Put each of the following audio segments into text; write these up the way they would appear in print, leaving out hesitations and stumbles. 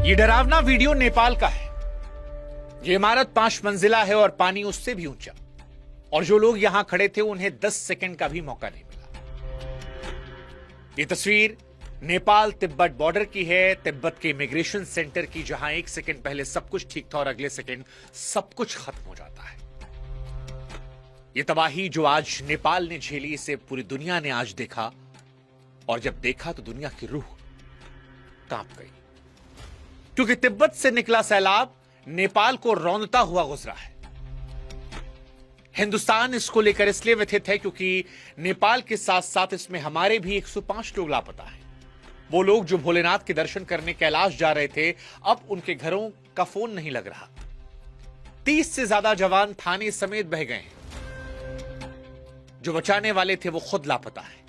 ये डरावना वीडियो नेपाल का है। ये इमारत 5 मंजिला है और पानी उससे भी ऊंचा, और जो लोग यहां खड़े थे उन्हें 10 सेकंड का भी मौका नहीं मिला। ये तस्वीर नेपाल तिब्बत बॉर्डर की है, तिब्बत के इमिग्रेशन सेंटर की, जहां 1 सेकंड पहले सब कुछ ठीक था और अगले सेकंड सब कुछ खत्म हो जाता है। ये तबाही जो आज नेपाल ने झेली, इसे पूरी दुनिया ने आज देखा, और जब देखा तो दुनिया की रूह कांप गई, क्योंकि तिब्बत से निकला सैलाब नेपाल को रौंदता हुआ गुजरा है। हिंदुस्तान इसको लेकर इसलिए व्यथित है क्योंकि नेपाल के साथ साथ इसमें हमारे भी 105 लोग लापता हैं। वो लोग जो भोलेनाथ के दर्शन करने कैलाश जा रहे थे, अब उनके घरों का फोन नहीं लग रहा। 30 से ज्यादा जवान थाने समेत बह गए हैं। जो बचाने वाले थे वो खुद लापता है।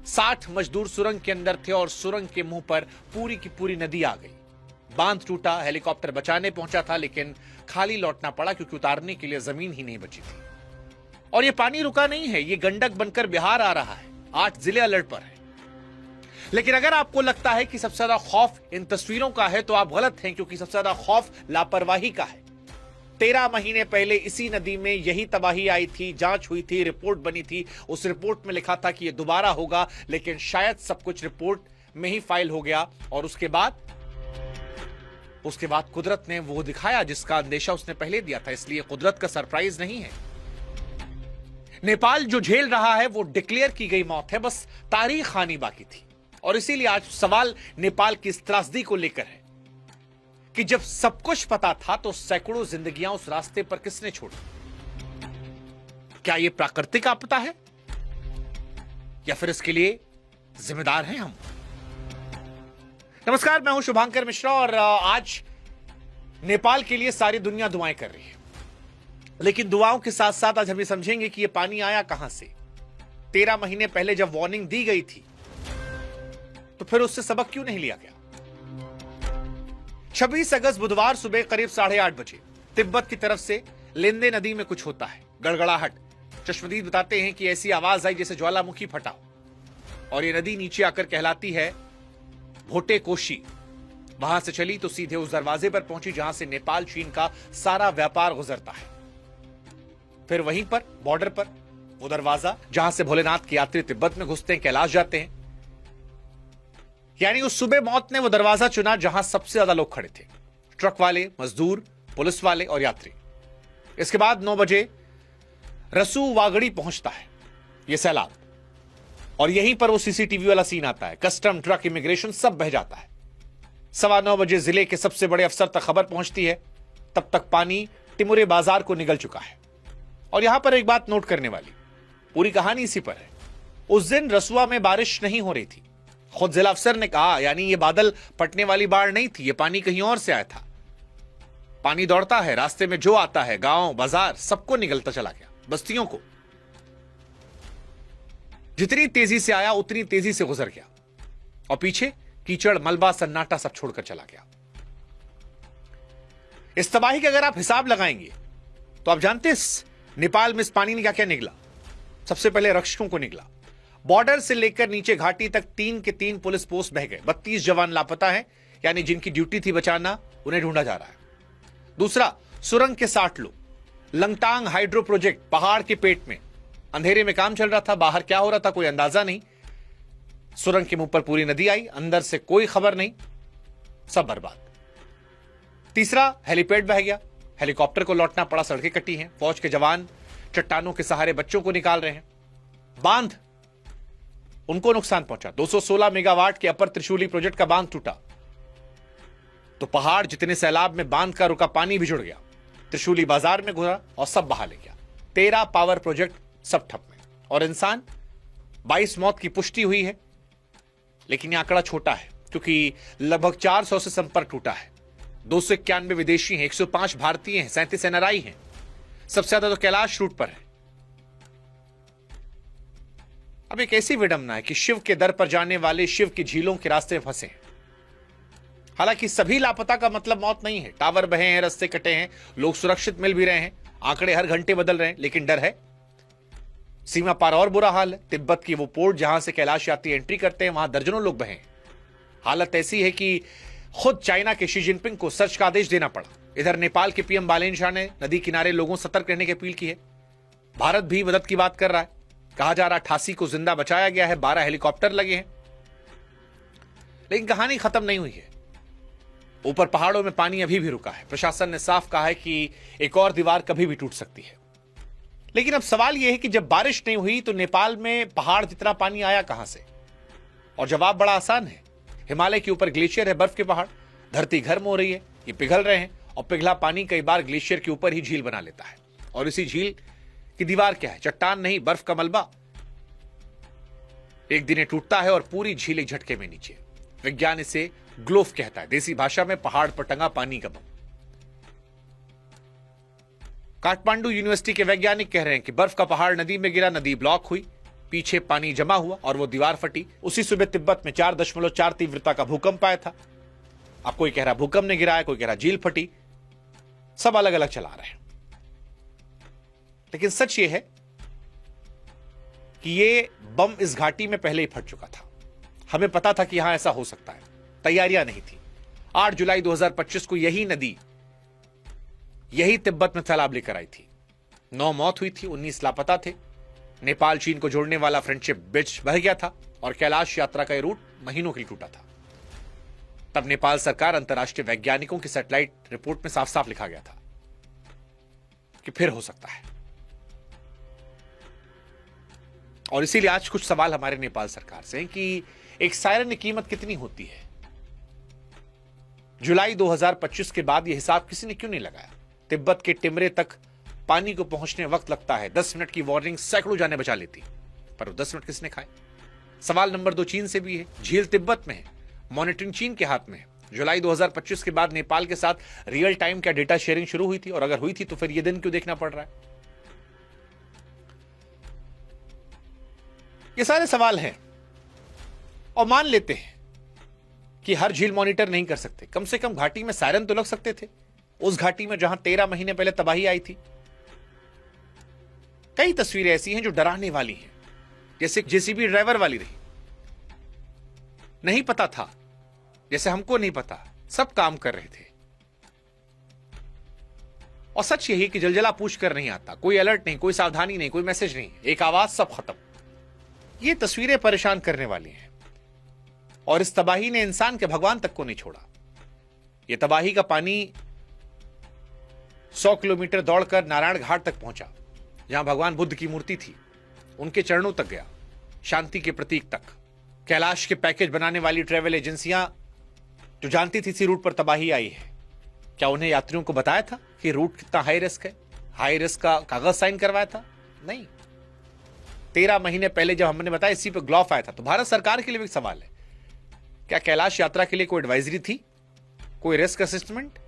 60 मजदूर सुरंग के अंदर थे और सुरंग के मुंह पर पूरी की पूरी नदी आ गई। बांध टूटा, हेलीकॉप्टर बचाने पहुंचा था, लेकिन खाली लौटना पड़ा क्योंकि उतारने के लिए जमीन ही नहीं बची थी। और ये पानी रुका नहीं है, ये गंडक बनकर बिहार आ रहा है। 8 जिले अलर्ट पर हैं। लेकिन अगर आपको लगता है कि सबसे ज्यादा खौफ इन तस्वीरों का है तो आप गलत हैं, क्योंकि सबसे ज्यादा खौफ लापरवाही का है। 13 महीने पहले इसी नदी में यही तबाही आई थी, जांच हुई थी, रिपोर्ट बनी थी। उस रिपोर्ट में लिखा था कि यह दोबारा होगा, लेकिन शायद सब कुछ रिपोर्ट में ही फाइल हो गया। और उसके बाद कुदरत ने वो दिखाया जिसका अंदेशा उसने पहले दिया था। इसलिए कुदरत का सरप्राइज नहीं है। नेपाल जो झेल रहा है वो डिक्लेयर की गई मौत है, बस तारीख आनी बाकी थी। और इसीलिए आज सवाल नेपाल की इस त्रासदी को लेकर है कि जब सब कुछ पता था तो सैकड़ों जिंदगियां उस रास्ते पर किसने छोड़ी? क्या यह प्राकृतिक आपदा है या फिर इसके लिए जिम्मेदार हैं हम? नमस्कार, मैं हूं शुभांकर मिश्रा और आज नेपाल के लिए सारी दुनिया दुआएं कर रही है। लेकिन दुआओं के साथ साथ आज हम ये समझेंगे कि यह पानी आया कहां से। 13 महीने पहले जब वार्निंग दी गई थी तो फिर उससे सबक क्यों नहीं लिया गया? 26 अगस्त बुधवार सुबह करीब 8:30 बजे तिब्बत की तरफ से लेंदे नदी में कुछ होता है, गड़गड़ाहट। चश्मदीद बताते हैं कि ऐसी आवाज आई जैसे ज्वालामुखी फटा हो, और यह नदी नीचे आकर कहलाती है भोटे कोशी। वहां से चली तो सीधे उस दरवाजे पर पहुंची जहां से नेपाल चीन का सारा व्यापार गुजरता है। फिर वहीं पर बॉर्डर पर वो दरवाजा जहां से भोलेनाथ के यात्री तिब्बत में घुसते हैं, कैलाश जाते हैं। यानी उस सुबह मौत ने वो दरवाजा चुना जहां सबसे ज्यादा लोग खड़े थे, ट्रक वाले, मजदूर, पुलिस वाले और यात्री। इसके बाद 9 बजे रसू वागड़ी पहुंचता है ये सैलाब, और यहीं पर वो सीसीटीवी वाला सीन आता है। कस्टम, ट्रक, इमिग्रेशन सब बह जाता है। 9:15 बजे जिले के सबसे बड़े अफसर तक खबर पहुंचती है। तब तक पानी टिमुरे बाजार को निगल चुका है। और यहां पर एक बात नोट करने वाली, पूरी कहानी इसी पर है। उस दिन रसुआ में बारिश नहीं हो रही थी। खुद जिला अफसर ने कहा, यानी ये बादल पटने वाली बाढ़ नहीं थी, ये पानी कहीं और से आया था। पानी दौड़ता है, रास्ते में जो आता है, गांव, बाजार, सबको निगलता चला गया, बस्तियों को। जितनी तेजी से आया उतनी तेजी से गुजर गया, और पीछे कीचड़, मलबा, सन्नाटा सब छोड़कर चला गया। इस तबाही का अगर आप हिसाब लगाएंगे तो आप जानते हैं नेपाल में इस पानी ने क्या क्या निकला। सबसे पहले रक्षकों को निकला। बॉर्डर से लेकर नीचे घाटी तक 3 के 3 पुलिस पोस्ट बह गए। 32 जवान लापता हैं, यानी जिनकी ड्यूटी थी बचाना, उन्हें ढूंढा जा रहा है। दूसरा, सुरंग के 60 लोग। लंगटांग हाइड्रो प्रोजेक्ट, पहाड़ के पेट में अंधेरे में काम चल रहा था। बाहर क्या हो रहा था कोई अंदाजा नहीं। सुरंग के मुंह पर पूरी नदी आई, अंदर से कोई खबर नहीं, सब बर्बाद। तीसरा, हेलीपैड बह गया, हेलीकॉप्टर को लौटना पड़ा, सड़कें कटी हैं। फौज के जवान चट्टानों के सहारे बच्चों को निकाल रहे हैं। बांध, उनको नुकसान पहुंचा। 216 मेगावाट के अपर त्रिशूली प्रोजेक्ट का बांध टूटा तो पहाड़ जितने सैलाब में बांध का रुका पानी भी जुड़ गया, त्रिशूली बाजार में घुसा और सब बहा ले गया। 13 पावर प्रोजेक्ट सब ठप में, और इंसान 22 मौत की पुष्टि हुई है। लेकिन यह आंकड़ा छोटा है क्योंकि लगभग 400 से संपर्क टूटा है। 291 विदेशी हैं, 105 भारतीय हैं, 37 एनआरआई हैं। सबसे ज्यादा तो कैलाश रूट पर है। अब एक ऐसी विडंबना है कि शिव के दर पर जाने वाले शिव की झीलों के रास्ते में फंसे हैं। हालांकि सभी लापता का मतलब मौत नहीं है। टावर बहे हैं, रास्ते कटे हैं, लोग सुरक्षित मिल भी रहे हैं, आंकड़े हर घंटे बदल रहे हैं, लेकिन डर है। सीमा पार और बुरा हाल है। तिब्बत की वो पोर्ट जहां से कैलाश यात्री एंट्री करते हैं, वहां दर्जनों लोग बहे हैं। हालत ऐसी है कि खुद चाइना के शी जिनपिंग को सर्च का आदेश देना पड़ा। इधर नेपाल के पीएम बालेन शाह ने नदी किनारे लोगों सतर्क रहने की अपील की है। भारत भी मदद की बात कर रहा है। कहा जा रहा 88 को जिंदा बचाया गया है, 12 हेलीकॉप्टर लगे हैं। लेकिन कहानी खत्म नहीं हुई है। ऊपर पहाड़ों में पानी अभी भी रुका है। प्रशासन ने साफ कहा है कि एक और दीवार कभी भी टूट सकती है। लेकिन अब सवाल यह है कि जब बारिश नहीं हुई तो नेपाल में पहाड़ जितना पानी आया कहां से? और जवाब बड़ा आसान है। हिमालय के ऊपर ग्लेशियर है, बर्फ के पहाड़, धरती गर्म हो रही है, ये पिघल रहे हैं और पिघला पानी कई बार ग्लेशियर के ऊपर ही झील बना लेता है। और इसी झील की दीवार क्या है? चट्टान नहीं, बर्फ का मलबा। एक दिन ये टूटता है और पूरी झील एक झटके में नीचे। विज्ञान इसे ग्लोफ कहता है, देसी भाषा में पहाड़ पर टंगा पानी का बम। काठमांडू यूनिवर्सिटी के वैज्ञानिक कह रहे हैं कि बर्फ का पहाड़ नदी में गिरा, नदी ब्लॉक हुई, पीछे पानी जमा हुआ और वो दीवार फटी। उसी सुबह तिब्बत में 4.4 तीव्रता का भूकंप आया था। अब कोई कह रहा भूकंप ने गिराया, कोई कह रहा झील फटी। सब अलग अलग चला रहे हैं। लेकिन सच ये है कि ये बम इस घाटी में पहले ही फट चुका था। हमें पता था कि यहां ऐसा हो सकता है, तैयारियां नहीं थी। 8 जुलाई 2025 को यही नदी यही तिब्बत में सैलाब लेकर आई थी। 9 मौत हुई थी, 19 लापता थे। नेपाल चीन को जोड़ने वाला फ्रेंडशिप ब्रिज बह गया था और कैलाश यात्रा का यह रूट महीनों के लिए टूटा था। तब नेपाल सरकार, अंतर्राष्ट्रीय वैज्ञानिकों की सैटेलाइट रिपोर्ट में साफ साफ लिखा गया था कि फिर हो सकता है। और इसीलिए आज कुछ सवाल हमारे नेपाल सरकार से हैं कि एक सायरन की कीमत कितनी होती है? जुलाई 2025 के बाद यह हिसाब किसी ने क्यों नहीं लगाया? तिब्बत के टिमरे तक पानी को पहुंचने वक्त लगता है। 10 मिनट की वार्निंग सैकड़ों जाने बचा लेती, पर 10 मिनट किसने खाए? सवाल नंबर 2 चीन से भी है। झील तिब्बत में है, मॉनिटरिंग चीन के हाथ में है। जुलाई 2025 के बाद नेपाल के साथ रियल टाइम क्या डेटा शेयरिंग शुरू हुई थी? और अगर हुई थी तो फिर यह दिन क्यों देखना पड़ रहा है? ये सारे सवाल हैं। और मान लेते हैं कि हर झील मॉनिटर नहीं कर सकते, कम से कम घाटी में सायरन तो लग सकते थे। उस घाटी में जहां 13 महीने पहले तबाही आई थी। कई तस्वीरें ऐसी हैं जो डराने वाली हैं, जैसे जेसीबी ड्राइवर वाली रही। नहीं पता था, जैसे हमको नहीं पता, सब काम कर रहे थे। और सच यही कि जलजला पूछ कर नहीं आता, कोई अलर्ट नहीं, कोई सावधानी नहीं, कोई मैसेज नहीं, एक आवाज, सब खत्म। ये तस्वीरें परेशान करने वाली हैं। और इस तबाही ने इंसान के भगवान तक को नहीं छोड़ा। यह तबाही का पानी 100 किलोमीटर दौड़कर नारायण घाट तक पहुंचा, जहां भगवान बुद्ध की मूर्ति थी। उनके चरणों तक गया, शांति के प्रतीक तक। कैलाश के पैकेज बनाने वाली ट्रैवल एजेंसियां जो जानती थी इसी रूट पर तबाही आई है, क्या उन्हें यात्रियों को बताया था कि रूट कितना हाई रिस्क है? हाई रिस्क का कागज साइन करवाया था? नहीं। 13 महीने पहले जब हमने बताया, इसी पर ग्लॉफ आया था। तो भारत सरकार के लिए भी सवाल है, क्या कैलाश यात्रा के लिए कोई एडवाइजरी थी, कोई रिस्क असेसमेंट,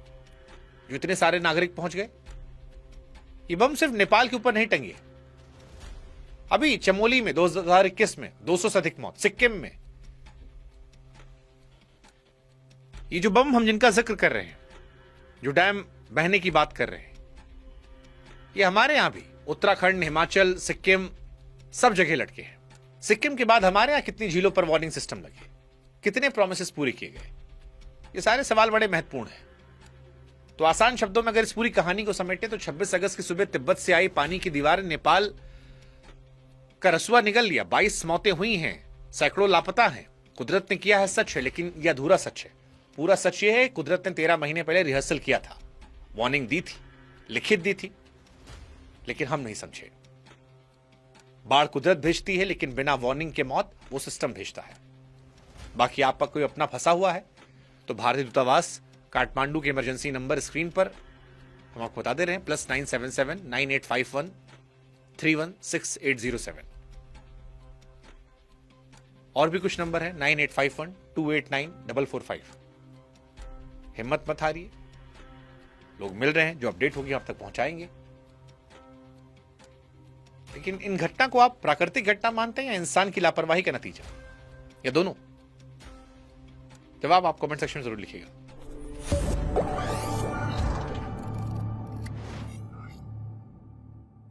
जो इतने सारे नागरिक पहुंच गए? ये बम सिर्फ नेपाल के ऊपर नहीं टंगे। अभी चमोली में 2021 में 200 से अधिक मौत, सिक्किम में। ये जो बम हम जिनका जिक्र कर रहे हैं, जो डैम बहने की बात कर रहे हैं, ये हमारे यहां भी उत्तराखंड, हिमाचल, सिक्किम, सब जगह लटके हैं। सिक्किम के बाद हमारे यहां कितनी झीलों पर वार्निंग सिस्टम लगे, कितने प्रोमिसेस पूरे किए गए? ये सारे सवाल बड़े महत्वपूर्ण हैं। तो आसान शब्दों में अगर इस पूरी कहानी को समेटे तो 26 अगस्त की सुबह तिब्बत से आई पानी की दीवार ने नेपाल का रसुआ निगल लिया। 22 मौतें हुई हैं, सैकड़ों लापता हैं। कुदरत ने किया है, सच है, लेकिन यह अधूरा सच है। पूरा सच यह है, कुदरत ने 13 महीने पहले रिहर्सल किया था, वार्निंग दी थी, लिखित दी थी, लेकिन हम नहीं समझे। बाढ़ कुदरत भेजती है, लेकिन बिना वार्निंग के मौत वो सिस्टम भेजता है। बाकी आपका कोई अपना फंसा हुआ है तो भारतीय दूतावास काठमांडू के इमरजेंसी नंबर स्क्रीन पर हम आपको बता दे रहे हैं, +977 9851 316807। और भी कुछ नंबर है 9851 289 445। हिम्मत मत हारिए, लोग मिल रहे हैं, जो अपडेट होगी आप तक पहुंचाएंगे। लेकिन इन घटना को आप प्राकृतिक घटना मानते हैं या इंसान की लापरवाही का नतीजा, या दोनों? जवाब आप कमेंट सेक्शन में जरूर लिखिएगा।